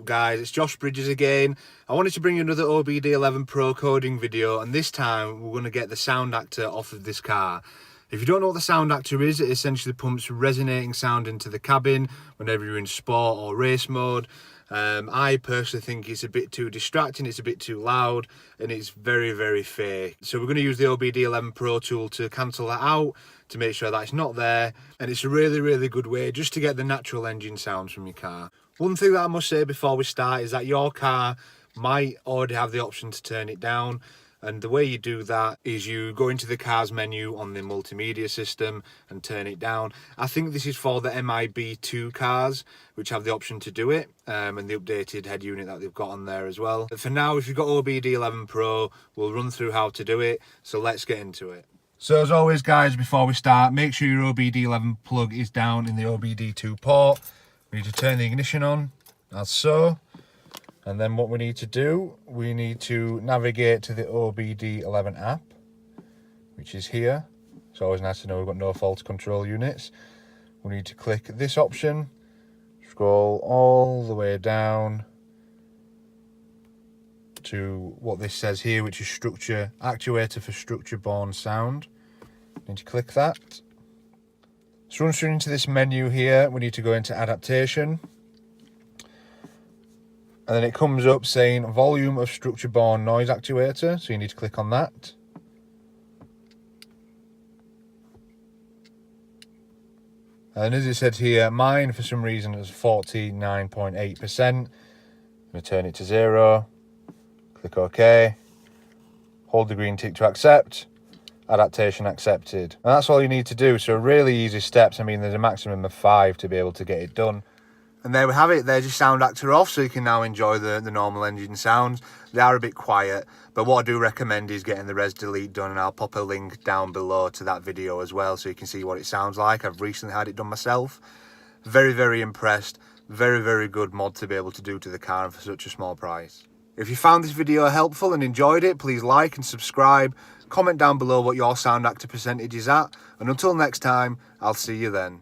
up guys, it's Josh Bridges again. I wanted to bring you another OBDeleven Pro coding video, and this time we're going to get the Soundaktor off of this car. If you don't know what the Soundaktor is, it essentially pumps resonating sound into the cabin whenever you're in sport or race mode. I personally think it's a bit too distracting, it's a bit too loud, and it's very, very fake. So we're going to use the OBDeleven Pro tool to cancel that out, to make sure that it's not there. And it's a really, really good way just to get the natural engine sounds from your car. One thing that I must say before we start is that your car might already have the option to turn it down. And the way you do that is you go into the car's menu on the multimedia system and turn it down. I think this is for the MIB2 cars, which have the option to do it, and the updated head unit that they've got on there as well. But for now, if you've got OBDeleven Pro, we'll run through how to do it. So let's get into it. So as always guys, before we start, make sure your OBDeleven plug is down in the OBD2 port. We need to turn the ignition on, as so. And then what we need to do, we need to navigate to the OBDeleven app, which is here. It's always nice to know we've got no fault control units. We need to click this option, scroll all the way down to what this says here, which is structure actuator for structure borne sound. Need to click that. So run straight into this menu here. We need to go into adaptation. And then it comes up saying volume of structure borne noise actuator. So you need to click on that. And as it said here, mine for some reason is 49.8%. I'm going to turn it to 0. Click OK. Hold the green tick to accept. Adaptation accepted. And that's all you need to do. So really easy steps. I mean, there's a maximum of 5 to be able to get it done. And there we have it. There's your Soundaktor off, so you can now enjoy the normal engine sounds. They are a bit quiet, but what I do recommend is getting the res delete done, and I'll pop a link down below to that video as well so you can see what it sounds like. I've recently had it done myself. Very, very impressed. Very, very good mod to be able to do to the car and for such a small price. If you found this video helpful and enjoyed it, please like and subscribe. Comment down below what your Soundaktor percentage is at. And until next time, I'll see you then.